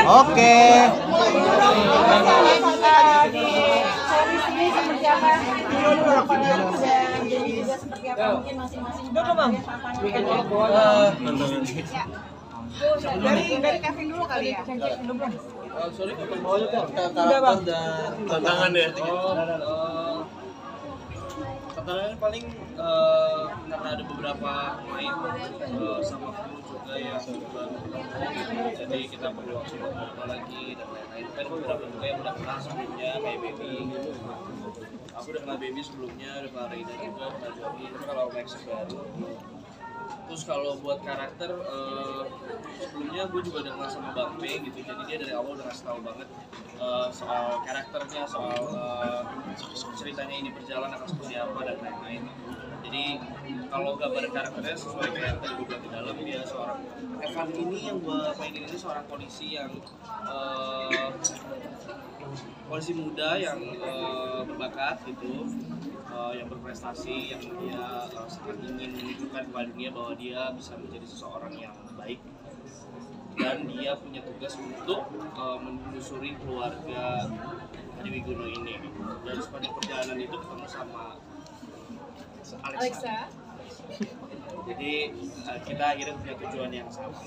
Oke. Di series ini seperti apa? Dan jadi juga seperti apa mungkin masing-masing dari Kevin dulu kali ya. Sorry, karakter dan tantangan ya. Tantangannya paling karena ada beberapa pemain sama kru juga yang baru, jadi kita perlu waktu beberapa lagi dan lain-lain. Kan beberapa juga yang udah kenal sebelumnya kayak Baby gitu. Aku udah kenal Baby sebelumnya, udah kenal Reina juga, kenal Joey. Tapi kalau Max baru. Terus kalau buat karakter, sebelumnya gue juga udah kenal sama Bang P gitu, jadi dia dari awal udah ngasih tahu banget soal karakternya, soal ceritanya ini berjalan akan seperti apa dan lain-lain. Jadi kalau gambar karakternya sesuai kayak yang tadi gue bilang di dalam, dia seorang Evan ini yang gue mainin ini seorang polisi yang polisi muda yang berbakat gitu, yang berprestasi, yang dia sangat ingin menunjukkan kepada dunia bahwa dia bisa menjadi seseorang yang baik, dan dia punya tugas untuk menelusuri keluarga Adi Wigono ini. Dan sepanjang perjalanan itu ketemu sama Alexa. Jadi kita akhirnya punya tujuan yang sama.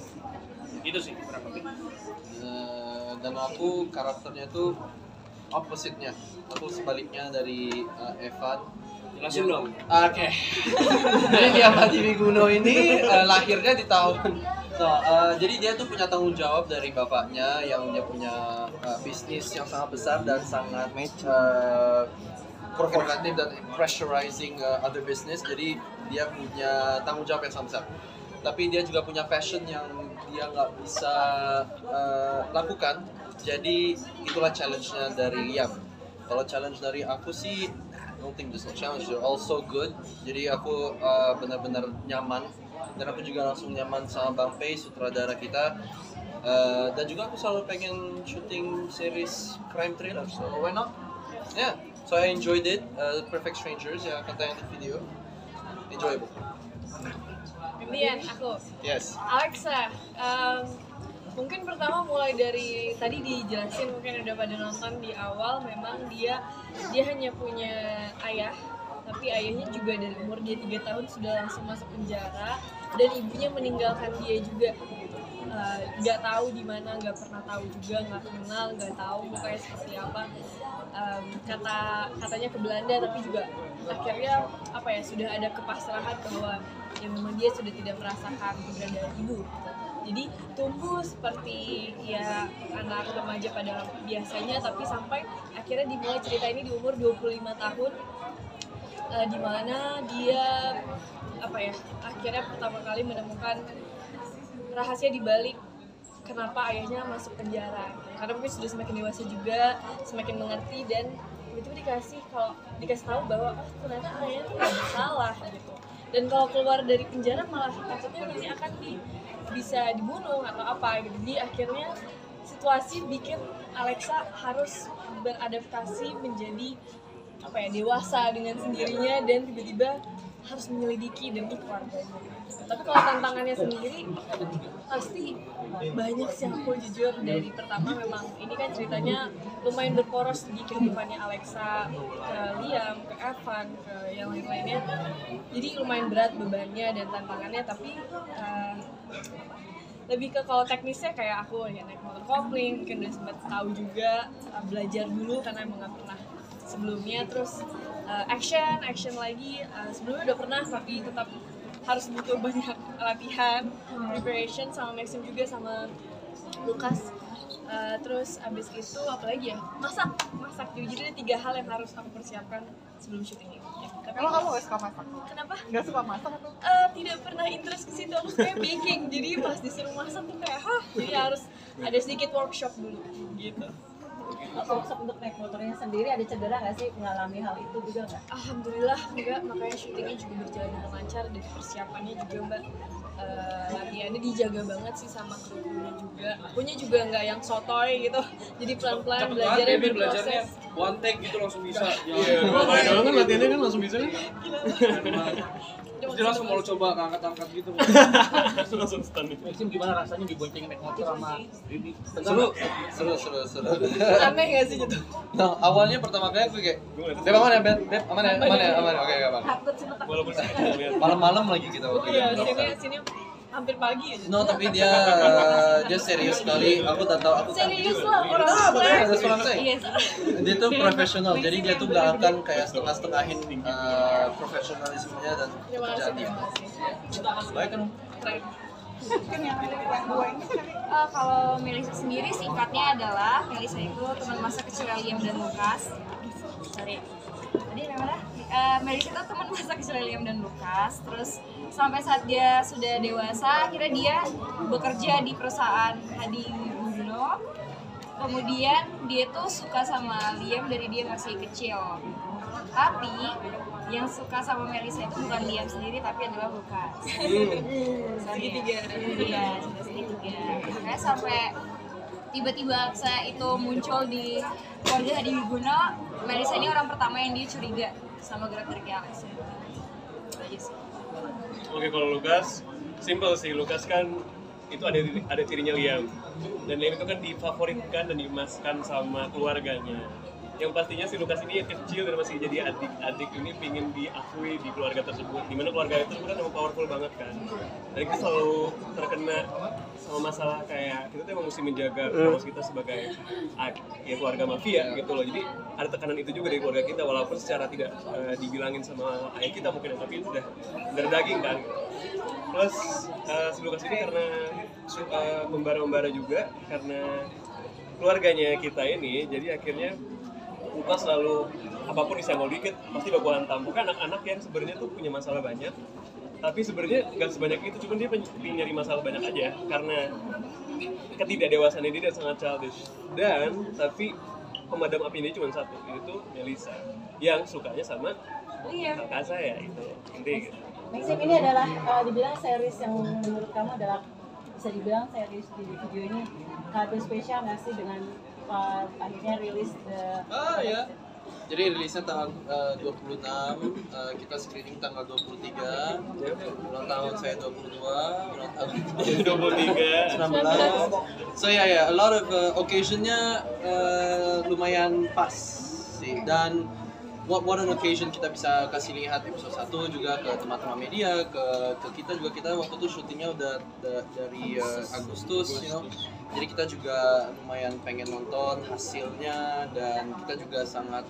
Itu sih kurang lebih. Dan aku karakternya tuh opposite-nya. Aku sebaliknya dari Evan. Jelasin dong. Oke. Jadi dia Adi Wigono ini lahirnya di tahun. Jadi dia tuh punya tanggung jawab dari bapaknya yang dia punya bisnis yang sangat besar dan sangat provokatif dan pressurizing other business. Jadi dia punya tanggung jawab yang sangat besar. Tapi dia juga punya passion yang dia nggak bisa lakukan. Jadi itulah challenge-nya dari Liam. Kalau challenge dari aku sih, I don't think there's no challenge. They're all so good. Jadi aku benar-benar nyaman. Dan aku juga langsung nyaman sama Bang Pei, sutradara kita. Dan juga aku selalu pengen syuting series crime thriller, so why not? Yeah, so I enjoyed it. Perfect Strangers, ya kata yang di video. Enjoyable. Kemudian aku. Yes. Alexa, mungkin pertama mulai dari tadi dijelasin, mungkin udah pada nonton di awal, memang dia hanya punya ayah, tapi ayahnya juga dari umur dia 3 tahun sudah langsung masuk penjara, dan ibunya meninggalkan dia juga. Nggak tahu di mana, nggak pernah tahu juga, nggak kenal, nggak tahu mukanya seperti apa. Katanya ke Belanda, tapi juga akhirnya sudah ada kepasrahan bahwa ya memang dia sudah tidak merasakan keberadaan ibu. Jadi tumbuh seperti ya anak remaja pada biasanya, tapi sampai akhirnya dimulai cerita ini di umur 25 tahun, di mana dia akhirnya pertama kali menemukan rahasia di balik kenapa ayahnya masuk penjara. Karena mungkin sudah semakin dewasa juga, semakin mengerti, dan itu dikasih tahu bahwa ternyata ayahnya tuh nggak bersalah gitu. Dan kalau keluar dari penjara malah takutnya nanti akan bisa dibunuh atau apa gitu. Jadi akhirnya situasi bikin Alexa harus beradaptasi menjadi dewasa dengan sendirinya, dan tiba-tiba harus menyelidiki demi keluarganya. Tapi kalau tantangannya sendiri pasti banyak sih, aku jujur. Dari pertama memang ini kan ceritanya lumayan berporos di kehidupannya Alexa, ke Liam, ke Evan, ke yang lain-lainnya. Jadi lumayan berat bebannya dan tantangannya, tapi lebih ke kalau teknisnya kayak aku ya naik motor kopling, mungkin udah sempat tahu juga, belajar dulu karena emang nggak pernah sebelumnya. Terus action lagi, sebelumnya udah pernah tapi tetap harus butuh banyak latihan, preparation sama Maxim juga sama Lukas. Terus abis itu apalagi ya, masak jadi ada 3 hal yang harus aku persiapkan sebelum syuting ini ya. Tapi Emang kamu gak suka masak? Kenapa? Gak suka masak atau? Tidak pernah interest ke situ, aku kayak baking, jadi pas disuruh masak tuh kayak jadi harus ada sedikit workshop dulu gitu. Workshop untuk naik motornya sendiri ada cedera nggak sih, mengalami hal itu juga nggak? Alhamdulillah enggak, makanya syutingnya juga berjalan dengan lancar, dan persiapannya juga Mbak, latihannya dijaga banget sih sama kru-krunya juga. Akunya juga nggak yang sotoy gitu, jadi pelan-pelan belajarnya berproses. One take gitu langsung bisa. Iya, 2 kali doang kan latihannya kan langsung bisa kan? Cuma Dia langsung mau coba ngangkat-angkat gitu. Langsung stand itu. Maxim gimana rasanya diboncengin naik motor sama Bibi? Seru. Aneh gak sih gitu? Nah, awalnya pertama kali aku kayak, Beb aman ya, Beb aman ya, oke aman. Takut sih takut. Walaupun saya lihat. Malam-malam lagi kita waktu Iya, itu. sini hampir pagi aja. No, tapi dia serius sekali. Aku tak tahu aku. Serius lah orang Betul, that's what I'm saying. Iya sih. Dia tuh profesional, jadi dia tuh gak akan kayak setengah-setengahin profesionalismenya dan Terima kasih, pekerjaan dia. terima kasih. Baik kan? Keren. Mungkin yang dua ini Kalau Melisa sendiri singkatnya adalah Melisa itu teman masa kecil Liam dan Lukas. Sorry. Tadi mana? Melisa itu teman masa kecil Liam dan Lukas. Terus sampai saat dia sudah dewasa, akhirnya dia bekerja di perusahaan Hadi Wibowo. Kemudian dia tuh suka sama Liam dari dia masih kecil. Tapi yang suka sama Melisa itu bukan Liam sendiri, tapi adalah Lukas. Segitiga. Iya, sudah segitiga. Makanya sampai tiba-tiba saya itu muncul di keluarga Hadi Wibowo, Melisa ini orang pertama yang dia curiga sama gerak-geriknya Alex. Itu aja sih. Oke, kalau Lukas, simple sih. Lukas kan itu ada tirinya Liam. Dan Liam itu kan difavoritkan dan diemaskan sama keluarganya. Yang pastinya si Lukas ini yang kecil dan masih jadi adik ini pingin diakui di keluarga tersebut. Dimana keluarga itu kan emang powerful banget kan. Dan kita selalu terkena sama masalah kayak kita tuh emang mesti menjaga keluarga kita sebagai ya keluarga mafia gitu loh. Jadi ada tekanan itu juga dari keluarga kita walaupun secara tidak dibilangin sama ayah kita mungkin, tapi itu udah dari daging kan. Plus si Lukas ini karena membara-membara juga karena keluarganya kita ini, jadi akhirnya Lukas selalu apapun disenggol dikit pasti bakalan tampuk. Kan anak-anak yang sebenarnya tuh punya masalah banyak, tapi sebenarnya nggak sebanyak itu, cuma dia pengen nyari masalah banyak aja karena ketidakdewasaan dia sangat childish. Dan tapi pemadam api ini cuma satu, itu Melisa yang sukanya sama kakak saya itu intinya gitu. Maxim ini adalah dibilang series yang menurut kamu adalah bisa dibilang series di video ini kado spesial nggak sih dengan akhirnya rilis Ya. Jadi rilisnya tanggal 26, kita screening tanggal 23, ulang tahun saya 22, ulang tahun 23 19. So a lot of occasionnya lumayan pas sih. Dan what an occasion kita bisa kasih lihat episode 1 juga ke teman-teman media, ke kita juga. Kita waktu itu syutingnya udah dari Agustus, you know. Jadi kita juga lumayan pengen nonton hasilnya dan kita juga sangat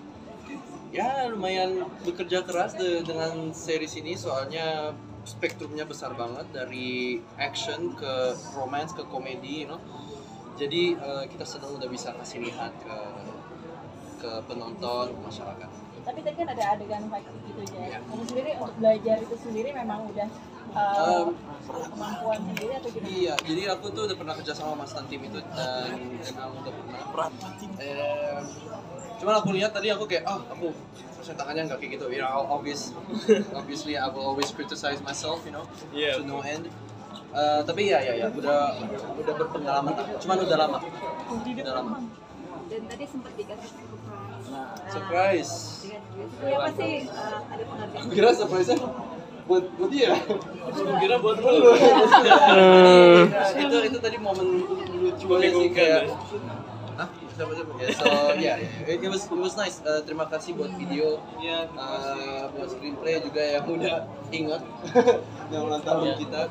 lumayan bekerja keras dengan series ini soalnya spektrumnya besar banget dari action ke romance ke komedi, you know. Jadi kita senang udah bisa kasih lihat ke penonton, ke masyarakat. Tapi tadi kan ada adegan fight gitu ya. Kamu sendiri untuk belajar itu sendiri memang udah kemampuan sendiri atau gimana? Iya, jadi aku tuh udah pernah kerja sama Mas Tantim itu dan emang udah pernah. Cuman aku lihat tadi aku kayak aku terus tangannya nggak kayak gitu. You know, obviously I will always criticize myself, you know, to no end. Tapi ya udah berpengalaman lah. Cuman udah lama. Dan tadi sempat dikasih Surprise. Iya apa sih ada penghargaan? Aku kira surprise-nya buat dia. Aku kira buat lu. Itu tadi momen lucu aja sih kayak. Hah? Siapa? Ya, so it was nice. Terima kasih buat video. Buat screenplay juga yang udah ingat yang ulang tahun kita.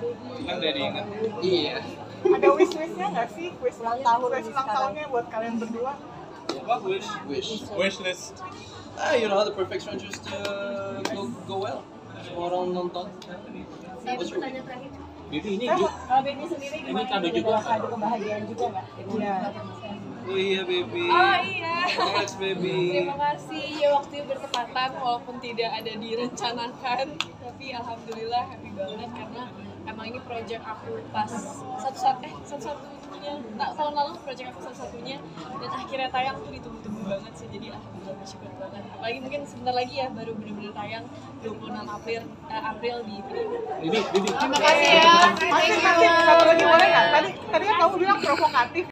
Kan dari ingat. Iya. Ada wish-wishnya nggak sih? Wish ulang tahunnya buat kalian berdua? What wish list? You know, The Perfect Strangers to go well. Semua orang nonton. What's your wish? Bibi ini Kalau Baby sendiri gimana? kado Ini juga. adalah kado kebahagiaan juga nggak? Iya. Oh iya baby. Oh iya. Congrats baby. Terima kasih ya, waktu bertepatan walaupun tidak ada direncanakan, tapi alhamdulillah happy banget karena emang ini project aku pas satu-satunya tahun lalu project aku satu-satunya dan akhirnya tayang tuh ditunggu-tunggu banget sih, jadi alhamdulillah bersyukur banget. Apalagi mungkin sebentar lagi ya baru benar-benar tayang 26 April di video. Bibi. Terima kasih ya. Masih satu lagi boleh nggak? Tadi kan kamu bilang provokatif.